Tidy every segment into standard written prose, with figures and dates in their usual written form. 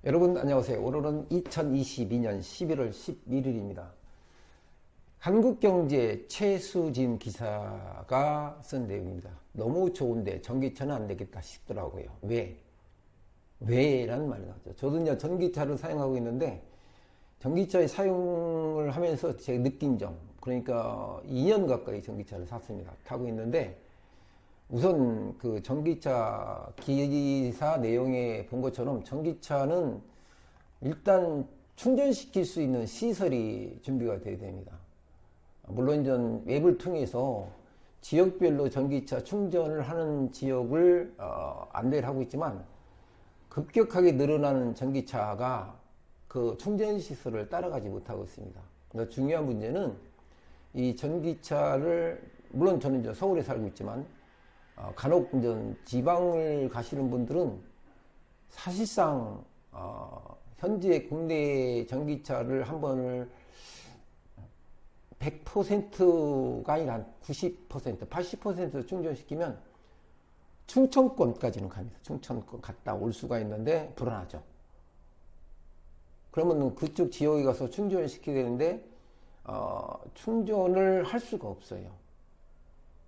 여러분 안녕하세요. 오늘은 2022년 11월 11일입니다. 한국경제 최수진 기사가 쓴 내용입니다. 너무 좋은데 전기차는 안 되겠다 싶더라고요. 왜? 왜라는 말이 나왔죠. 저도 이제 전기차를 사용하고 있는데 전기차의 사용을 하면서 제가 느낀 점, 그러니까 2년 가까이 전기차를 샀습니다. 타고 있는데 우선 그 전기차 기사 내용에 본 것처럼 전기차는 일단 충전시킬 수 있는 시설이 준비가 되어야 됩니다. 물론 전 웹을 통해서 지역별로 전기차 충전을 하는 지역을 안내를 하고 있지만 급격하게 늘어나는 전기차가 그 충전 시설을 따라가지 못하고 있습니다. 그러니까 중요한 문제는 이 전기차를, 물론 저는 이제 서울에 살고 있지만 간혹 이제 지방을 가시는 분들은 사실상 현재 국내 전기차를 한 번을 100%가 아니라 90%, 80% 충전시키면 충청권까지는 갑니다. 충청권 갔다 올 수가 있는데 불안하죠. 그러면 그쪽 지역에 가서 충전을 시켜야 되는데 충전을 할 수가 없어요.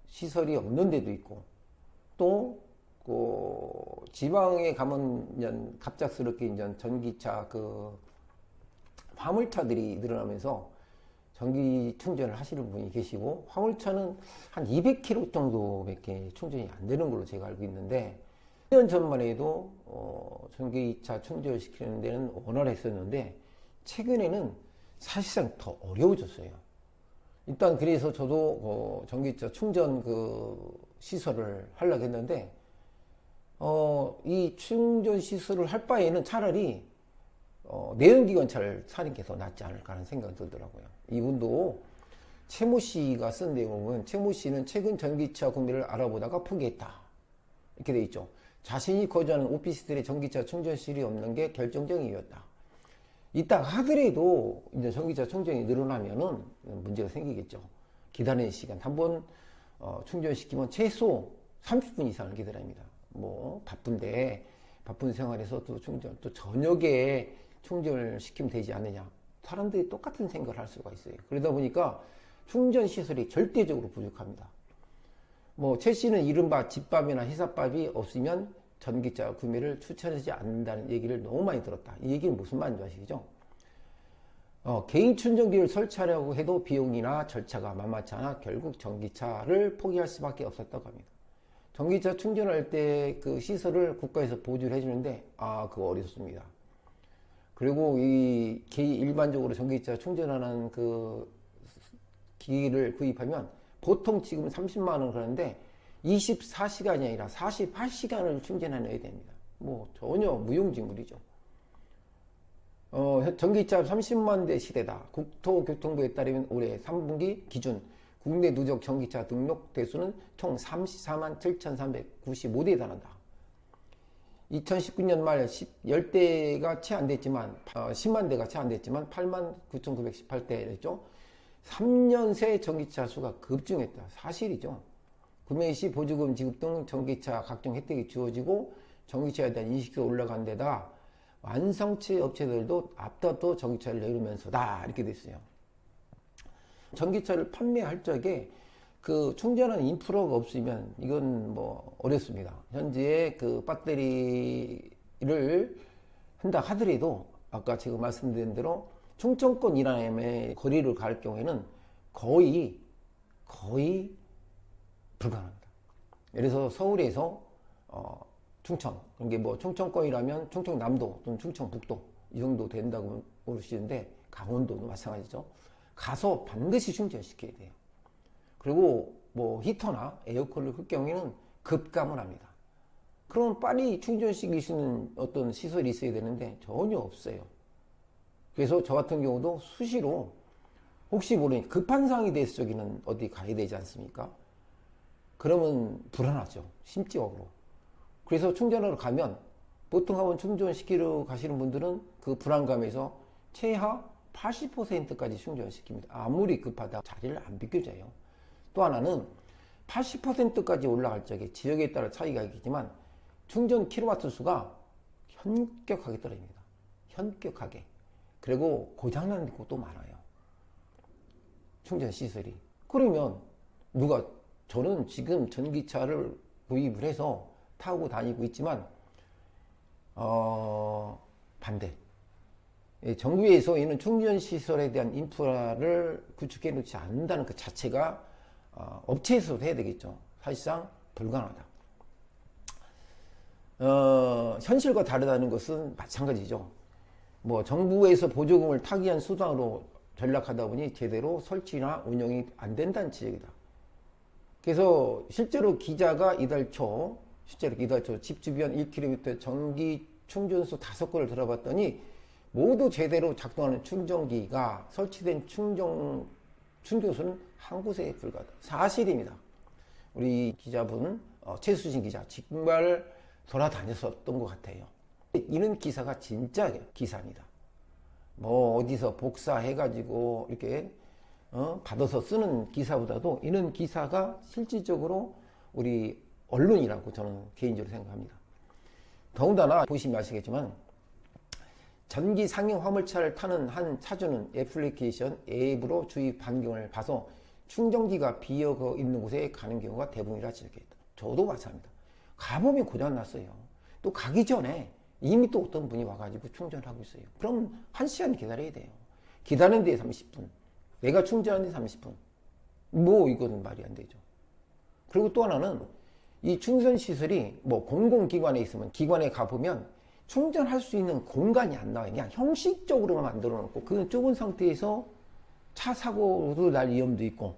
시설이 없는 데도 있고, 또 지방에 가면 갑작스럽게 전기차 그 화물차들이 늘어나면서 전기 충전을 하시는 분이 계시고, 화물차는 한 200km 정도밖에 충전이 안 되는 걸로 제가 알고 있는데 1년 전만 해도 전기차 충전을 시키는 데는 원활했었는데 최근에는 사실상 더 어려워졌어요. 일단 그래서 저도 전기차 충전 그 시설을 하려고 했는데 이 충전 시설을 할 바에는 차라리 내연기관차를 사는 게 더 낫지 않을까 하는 생각이 들더라고요. 이분도 최모 씨가 쓴 내용은, 최모 씨는 최근 전기차 구매를 알아보다가 포기했다 이렇게 돼 있죠. 자신이 거주하는 오피스텔에 전기차 충전실이 없는 게 결정적인 이유였다. 이따 하더라도 이제 전기차 충전이 늘어나면은 문제가 생기겠죠. 기다리는 시간 한번 충전시키면 최소 30분 이상을 기다려야 합니다. 뭐 바쁜데, 바쁜 생활에서 또 충전, 또 저녁에 충전을 시키면 되지 않느냐. 사람들이 똑같은 생각을 할 수가 있어요. 그러다 보니까 충전 시설이 절대적으로 부족합니다. 뭐 최 씨는 이른바 집밥이나 회사밥이 없으면 전기차 구매를 추천하지 않는다는 얘기를 너무 많이 들었다. 이 얘기는 무슨 말인지 아시죠? 개인 충전기를 설치하려고 해도 비용이나 절차가 만만치 않아 결국 전기차를 포기할 수밖에 없었다고 합니다. 전기차 충전할 때 그 시설을 국가에서 보조를 해주는데 그거 어렵습니다. 그리고 일반적으로 전기차 충전하는 그 기기를 구입하면 보통 지금 30만 원 그러는데 24시간이 아니라 48시간을 충전해야 됩니다. 뭐 전혀 무용지물이죠. 전기차 30만 대 시대다. 국토교통부에 따르면 올해 3분기 기준 국내 누적 전기차 등록 대수는 총 34만 7,395대에 달한다. 2019년 말 10대가 채 안 됐지만 10만 대가 채 안 됐지만 8만 9,918대였죠. 3년 새 전기차 수가 급증했다. 사실이죠. 구매 시 보조금 지급 등 전기차 각종 혜택이 주어지고 전기차에 대한 인식도 올라간 데다 완성체 업체들도 앞다퉈 전기차를 내리면서다 이렇게 됐어요. 전기차를 판매할 적에 그 충전하는 인프라가 없으면 이건 뭐 어렵습니다. 현재 그 배터리를 한다 하더라도 아까 제가 말씀드린 대로 충청권 이남의 거리를 갈 경우에는 거의 불가능합니다. 예를 들어서 서울에서 충청, 그게 뭐 충청권이라면 충청남도 또는 충청북도 이 정도 된다고 모르시는데 강원도도 마찬가지죠. 가서 반드시 충전시켜야 돼요. 그리고 뭐 히터나 에어컨을 끌 경우에는 급감을 합니다. 그럼 빨리 충전시킬 수 있는 어떤 시설이 있어야 되는데 전혀 없어요. 그래서 저 같은 경우도 수시로 혹시 모르니 급한 상황이 됐을 적에는 어디 가야 되지 않습니까? 그러면 불안하죠. 심적으로. 그래서 충전하러 가면 보통 한번 충전시키러 가시는 분들은 그 불안감에서 최하 80%까지 충전시킵니다. 아무리 급하다 자리를 안 비켜줘요. 또 하나는 80%까지 올라갈 적에 지역에 따라 차이가 있겠지만 충전 킬로와트 수가 현격하게 떨어집니다. 현격하게. 그리고 고장난 곳도 많아요. 충전 시설이. 그러면 저는 지금 전기차를 구입을 해서 타고 다니고 있지만 반대. 정부에서 이런 충전 시설에 대한 인프라를 구축해 놓지 않는다는 그 자체가 업체에서도 해야 되겠죠. 사실상 불가능하다. 현실과 다르다는 것은 마찬가지죠. 뭐 정부에서 보조금을 타기한 수단으로 전락하다 보니 제대로 설치나 운영이 안 된다는 지적이다. 그래서 실제로 기자가 이달 초 집 주변 1km 전기 충전소 5곳을 들어봤더니 모두 제대로 작동하는 충전기가 설치된 충전소는 한 곳에 불과하다. 사실입니다. 우리 기자분 최수진 기자 정말 돌아다녔었던 것 같아요. 이런 기사가 진짜 기사입니다. 뭐 어디서 복사해가지고 이렇게 받아서 쓰는 기사보다도 이런 기사가 실질적으로 우리 언론이라고 저는 개인적으로 생각합니다. 더군다나 보시면 아시겠지만 전기 상용 화물차를 타는 한 차주는 애플리케이션 앱으로 주위 반경을 봐서 충전기가 비어 있는 곳에 가는 경우가 대부분이라 지적했다. 저도 마찬가지입니다. 가보면 고장났어요. 또 가기 전에 이미 또 어떤 분이 와가지고 충전을 하고 있어요. 그럼 1시간 기다려야 돼요. 기다리는 데 30분. 내가 충전하는 데 30분. 뭐 이건 말이 안 되죠. 그리고 또 하나는 이 충전 시설이 뭐 공공기관에 있으면 기관에 가보면 충전할 수 있는 공간이 안 나와요. 그냥 형식적으로만 만들어 놓고 그 좁은 상태에서 차 사고도 날 위험도 있고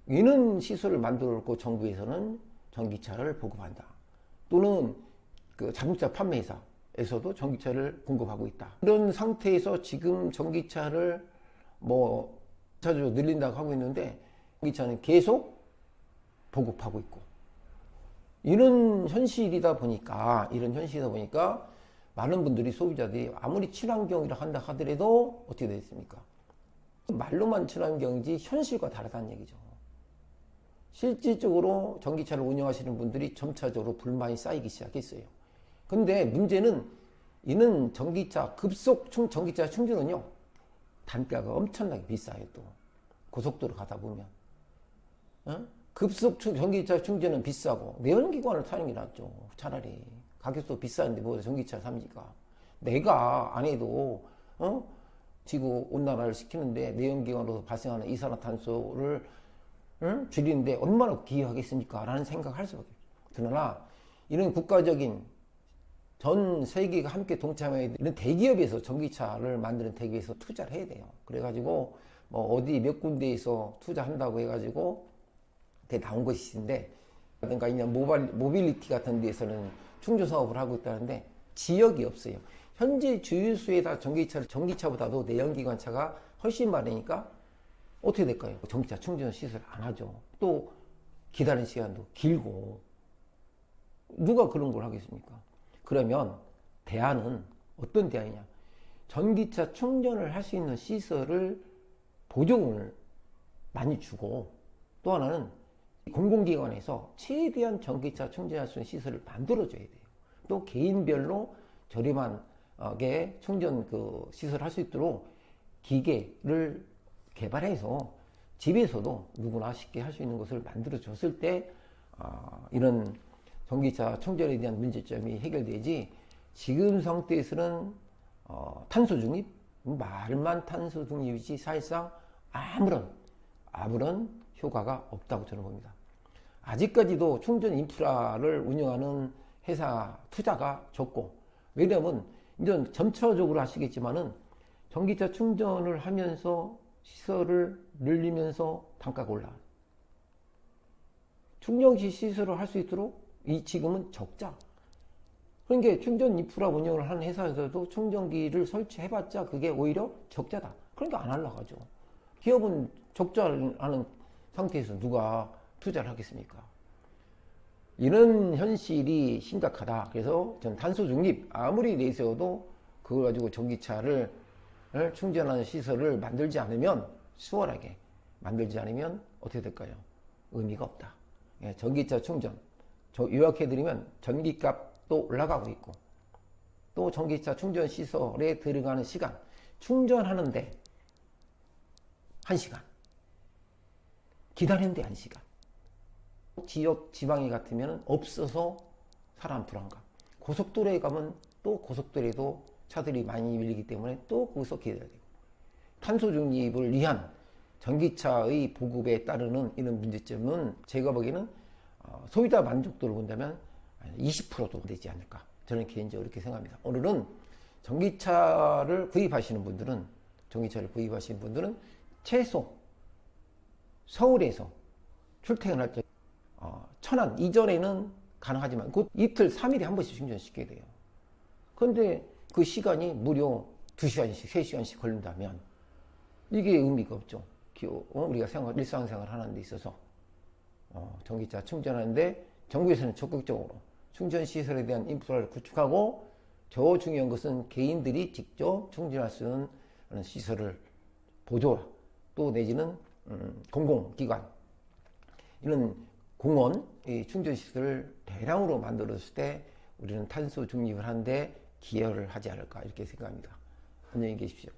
이런 시설을 만들어 놓고 정부에서는 전기차를 보급한다. 또는 그 자동차 판매회사에서도 전기차를 공급하고 있다. 이런 상태에서 지금 전기차를 뭐 자주 늘린다고 하고 있는데 전기차는 계속 보급하고 있고 이런 현실이다 보니까 많은 분들이 소비자들이 아무리 친환경이라 한다 하더라도 어떻게 되겠습니까? 말로만 친환경이지 현실과 다르다는 얘기죠. 실질적으로 전기차를 운영하시는 분들이 점차적으로 불만이 쌓이기 시작했어요. 근데 문제는 이는 전기차 전기차 충전은요 단가가 엄청나게 비싸요. 또 고속도로 가다 보면 급속 전기차 충전은 비싸고 내연기관을 타는 게 낫죠. 차라리 가격도 비싼데 뭐 전기차 삽니까? 내가 안 해도 지구 온난화를 시키는데 내연기관으로 발생하는 이산화탄소를 줄이는데 얼마나 기여하겠습니까? 라는 생각을 할 수밖에 없어요. 그러나 이런 국가적인 전 세계가 함께 동참해야 되는 대기업에서 전기차를 만드는 대기업에서 투자를 해야 돼요. 그래가지고 뭐 어디 몇 군데에서 투자한다고 해가지고 나온 것이신데 그러니까 그냥 모빌리티 같은 데에서는 충전 사업을 하고 있다는데 지역이 없어요. 현재 주유소에다 전기차보다도 내연기관차가 훨씬 많으니까 어떻게 될까요? 전기차 충전 시설 안 하죠. 또 기다리는 시간도 길고 누가 그런 걸 하겠습니까? 그러면 대안은 어떤 대안이냐? 전기차 충전을 할 수 있는 시설을 보조금을 많이 주고 또 하나는 공공기관에서 최대한 전기차 충전할 수 있는 시설을 만들어줘야 돼요. 또 개인별로 저렴하게 충전 시설을 할 수 있도록 기계를 개발해서 집에서도 누구나 쉽게 할 수 있는 것을 만들어줬을 때 이런 전기차 충전에 대한 문제점이 해결되지 지금 상태에서는 탄소 중립? 말만 탄소 중립이지 사실상 아무런 효과가 없다고 저는 봅니다. 아직까지도 충전 인프라를 운영하는 회사 투자가 적고 왜냐하면 이제 점차적으로 하시겠지만은 전기차 충전을 하면서 시설을 늘리면서 단가가 올라요. 충전시 시설을 할 수 있도록 지금은 적자. 그러니까 충전 인프라 운영을 하는 회사에서도 충전기를 설치해봤자 그게 오히려 적자다. 그러니까 안 하려고 하죠. 기업은 적자하는 상태에서 누가 투자를 하겠습니까? 이런 현실이 심각하다. 그래서 전 탄소 중립 아무리 내세워도 그걸 가지고 전기차를 충전하는 시설을 만들지 않으면 수월하게 만들지 않으면 어떻게 될까요? 의미가 없다. 전기차 충전 요약해드리면 전기값도 올라가고 있고 또 전기차 충전 시설에 들어가는 시간, 충전하는데 1시간, 기다리는데 1시간. 지역 지방에 같으면 없어서 사람 불안감. 고속도로에 가면 또 고속도로에도 차들이 많이 밀리기 때문에 또 거기서 기다려야 되고, 탄소 중립을 위한 전기차의 보급에 따르는 이런 문제점은 제가 보기에는 소비자 만족도를 본다면 20%도 되지 않을까, 저는 개인적으로 이렇게 생각합니다. 오늘은 전기차를 구입하시는 분들은 최소 서울에서 출퇴근할 때 천안 이전에는 가능하지만 곧 이틀 3일에 한 번씩 충전시켜야 돼요. 그런데 그 시간이 무려 2시간씩 3시간씩 걸린다면 이게 의미가 없죠. 우리가 일상생활 하는 데 있어서 전기차 충전하는데 정부에서는 적극적으로 충전시설에 대한 인프라를 구축하고, 더 중요한 것은 개인들이 직접 충전할 수 있는 시설을 보조와 또 내지는 공공기관, 이런 공원 충전시설을 대량으로 만들었을 때 우리는 탄소 중립을 하는데 기여를 하지 않을까, 이렇게 생각합니다. 안녕히 계십시오.